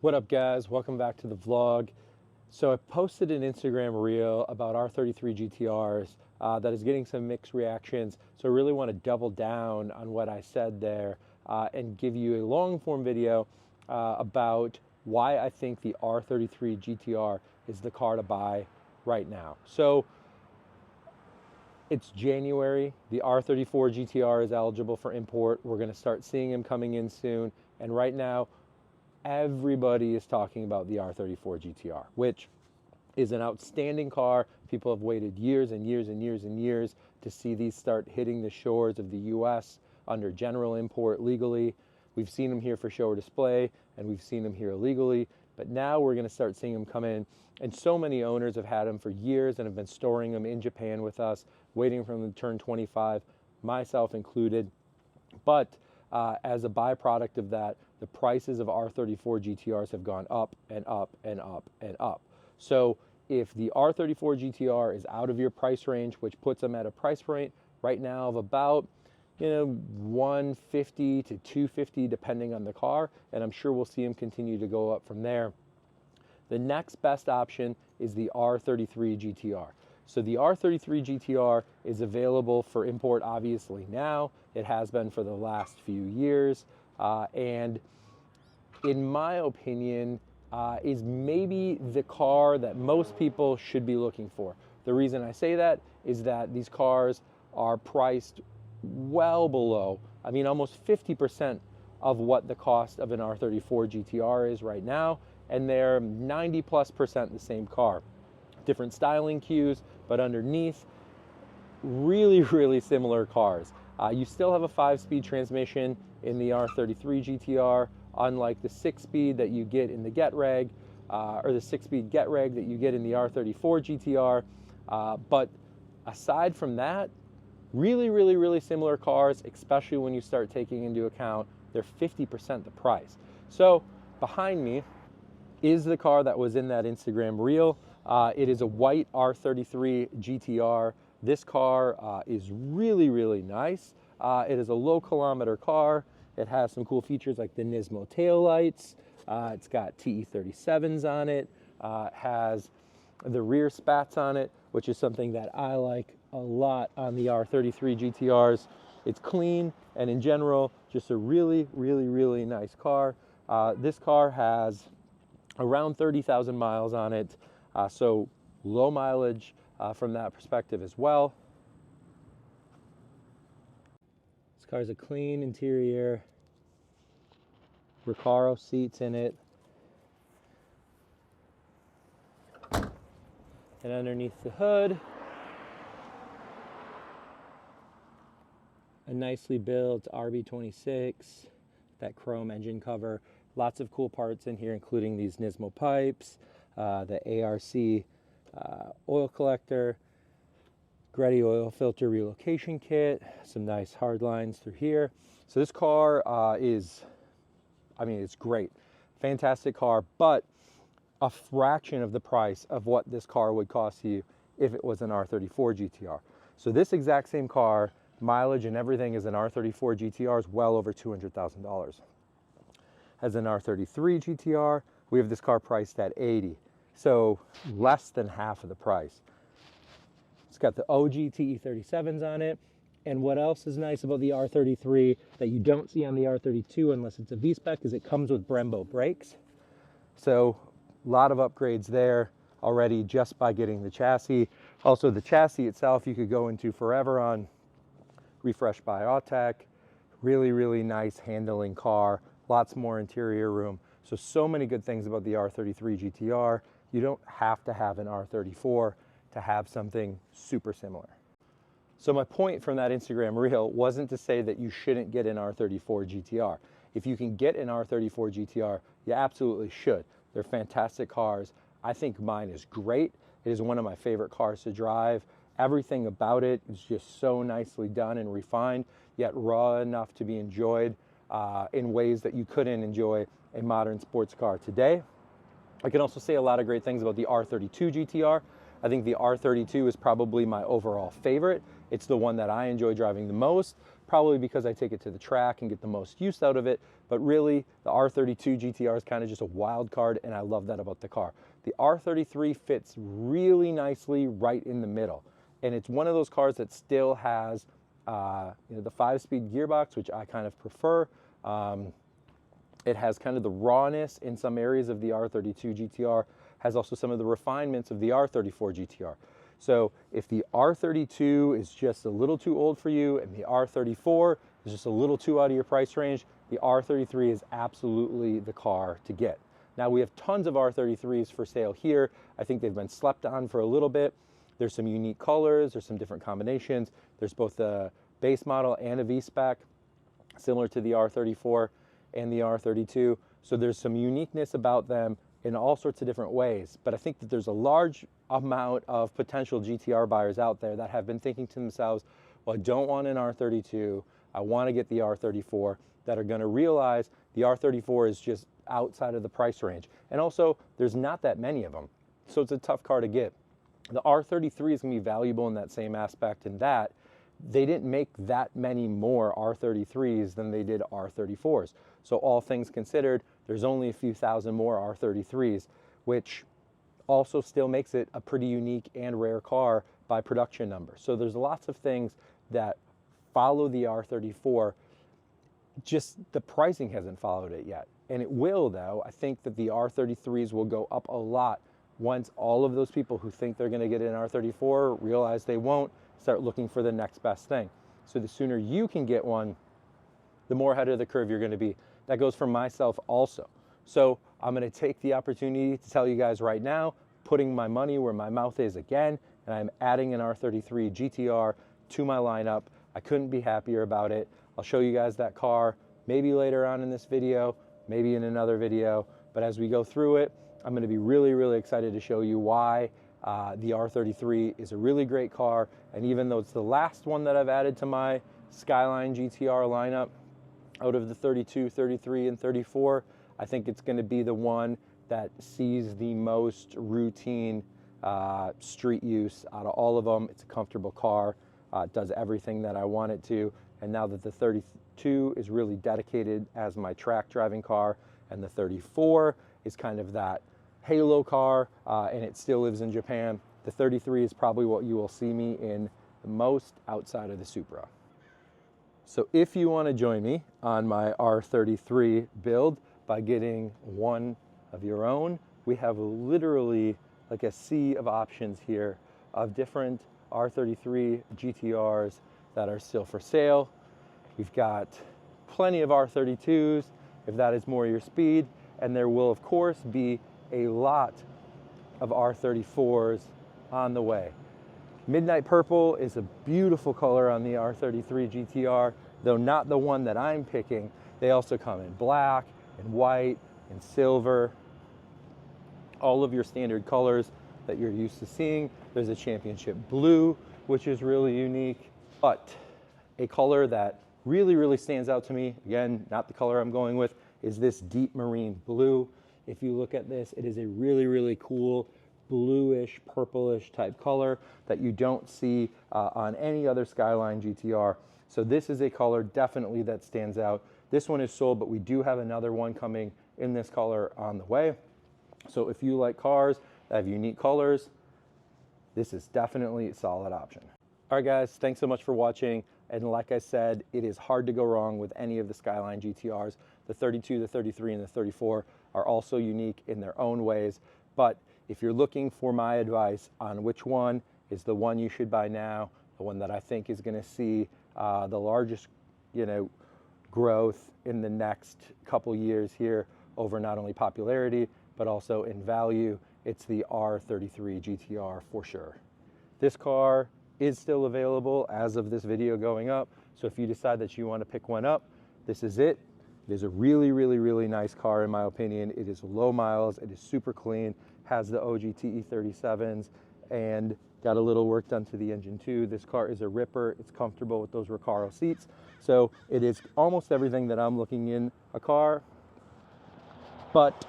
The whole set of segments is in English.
What up, guys? Welcome back to the vlog. So I posted an Instagram reel about R33 GTRs that is getting some mixed reactions. So I really want to double down on what I said there and give you a long form video about why I think the R33 GTR is the car to buy right now. So it's January. The R34 GTR is eligible for import. We're going to start seeing them coming in soon. And right now, everybody is talking about the R34 GTR, which is an outstanding car. People have waited years and years and years and years to see these start hitting the shores of the US under general import legally. We've seen them here for show or display, and we've seen them here illegally, but now we're going to start seeing them come in. And so many owners have had them for years and have been storing them in Japan with us, waiting for them to turn 25, myself included. But as a byproduct of that, the prices of R34 GTRs have gone up and up and up and up. So if the R34 GTR is out of your price range, which puts them at a price point right now of about, $150 to $250 depending on the car, and I'm sure we'll see them continue to go up from there. The next best option is the R33 GTR. So the R33 GTR is available for import obviously now. It has been for the last few years. And in my opinion, is maybe the car that most people should be looking for. The reason I say that is that these cars are priced well below, almost 50% of what the cost of an R34 GTR is right now, and they're 90+% the same car. Different styling cues, but underneath, really, really similar cars. You still have a 5-speed transmission in the R33 GTR, unlike the 6-speed that you get in the GetReg, or the 6-speed GetReg that you get in the R34 GTR. But aside from that, really, really, really similar cars, especially when you start taking into account they're 50% the price. So behind me is the car that was in that Instagram reel. It is a white R33 GTR. This car is really, really nice. It is a low kilometer car. It has some cool features like the Nismo taillights. It's got TE37s on it. It has the rear spats on it, which is something that I like a lot on the R33 GTRs. It's clean, and in general, just a really, really, really nice car. This car has around 30,000 miles on it, so low mileage from that perspective as well. This car has a clean interior, Recaro seats in it, and underneath the hood, a nicely built RB26, that chrome engine cover. Lots of cool parts in here, including these Nismo pipes, the ARC oil collector, Greddy oil filter relocation kit, some nice hard lines through here. So this car it's great. Fantastic car, but a fraction of the price of what this car would cost you if it was an R34 GTR. So this exact same car, mileage and everything, is an R34 GTR, is well over $200,000. As an R33 GTR, we have this car priced at $80,000, so less than half of the price. It's got the OG TE37s on it, and what else is nice about the R33 that you don't see on the R32 unless it's a V-Spec is it comes with Brembo brakes. So a lot of upgrades there already just by getting the chassis. Also, the chassis itself you could go into forever on, refreshed by Autech. Really, really nice handling car. Lots more interior room. So many good things about the R33 GTR. You don't have to have an R34 to have something super similar. So my point from that Instagram reel wasn't to say that you shouldn't get an R34 GTR. If you can get an R34 GTR, you absolutely should. They're fantastic cars. I think mine is great. It is one of my favorite cars to drive. Everything about it is just so nicely done and refined, yet raw enough to be enjoyed in ways that you couldn't enjoy a modern sports car today. I can also say a lot of great things about the R32 GTR. I think the R32 is probably my overall favorite. It's the one that I enjoy driving the most, probably because I take it to the track and get the most use out of it, but really the R32 GTR is kind of just a wild card, and I love that about the car. The R33 fits really nicely right in the middle, and it's one of those cars that still has the 5-speed gearbox, which I kind of prefer. It has kind of the rawness in some areas of the R32 GTR, has also some of the refinements of the R34 GTR. So if the R32 is just a little too old for you and the R34 is just a little too out of your price range, the R33 is absolutely the car to get. Now we have tons of R33s for sale here. I think they've been slept on for a little bit. There's some unique colors, there's some different combinations. There's both a base model and a V-spec, similar to the R34 and the R32. So there's some uniqueness about them in all sorts of different ways. But I think that there's a large amount of potential GTR buyers out there that have been thinking to themselves, well, I don't want an R32, I want to get the R34, that are going to realize the R34 is just outside of the price range. And also, there's not that many of them, so it's a tough car to get. The R33 is going to be valuable in that same aspect, in that they didn't make that many more R33s than they did R34s. So all things considered, there's only a few thousand more R33s, which also still makes it a pretty unique and rare car by production numbers. So there's lots of things that follow the R34, just the pricing hasn't followed it yet. And it will, though. I think that the R33s will go up a lot once all of those people who think they're going to get an R34 realize they won't, start looking for the next best thing. So the sooner you can get one, the more ahead of the curve you're going to be. That goes for myself also. So I'm going to take the opportunity to tell you guys right now, putting my money where my mouth is again, and I'm adding an R33 GTR to my lineup. I couldn't be happier about it. I'll show you guys that car maybe later on in this video, maybe in another video, but as we go through it, I'm going to be really, really excited to show you why the R33 is a really great car. And even though it's the last one that I've added to my Skyline GTR lineup out of the 32, 33, and 34, I think it's going to be the one that sees the most routine street use out of all of them. It's a comfortable car. It does everything that I want it to. And now that the 32 is really dedicated as my track driving car, and the 34 is kind of that halo car, and it still lives in Japan, the 33 is probably what you will see me in the most outside of the Supra. So if you want to join me on my R33 build by getting one of your own, we have literally like a sea of options here of different R33 GTRs that are still for sale. We've got plenty of R32s if that is more your speed, and there will of course be a lot of R34s on the way. Midnight Purple is a beautiful color on the R33 GTR, though not the one that I'm picking. They also come in black and white and silver, all of your standard colors that you're used to seeing. There's a championship blue, which is really unique, but a color that really, really stands out to me, again, not the color I'm going with, is this deep marine blue. If you look at this, it is a really, really cool bluish, purplish type color that you don't see on any other Skyline GTR. So this is a color definitely that stands out. This one is sold, but we do have another one coming in this color on the way. So if you like cars that have unique colors, this is definitely a solid option. All right, guys, thanks so much for watching. And like I said, it is hard to go wrong with any of the Skyline GTRs. The 32, the 33, and the 34 are also unique in their own ways. But if you're looking for my advice on which one is the one you should buy now, the one that I think is going to see the largest, growth in the next couple years here over not only popularity, but also in value, it's the R33 GTR for sure. This car is still available as of this video going up. So if you decide that you want to pick one up, this is it. It is a really, really, really nice car in my opinion. It is low miles, it is super clean, has the OG TE37s, and got a little work done to the engine too. This car is a ripper. It's comfortable with those Recaro seats. So it is almost everything that I'm looking in a car. but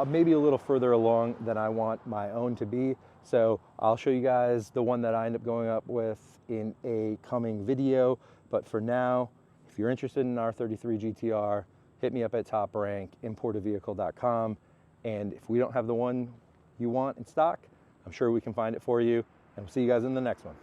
maybe a little further along than I want my own to be. So I'll show you guys the one that I end up going up with in a coming video. But for now, if you're interested in R33 GTR, hit me up at Top Rank, importavehicle.com. And if we don't have the one you want in stock, I'm sure we can find it for you. And we'll see you guys in the next one.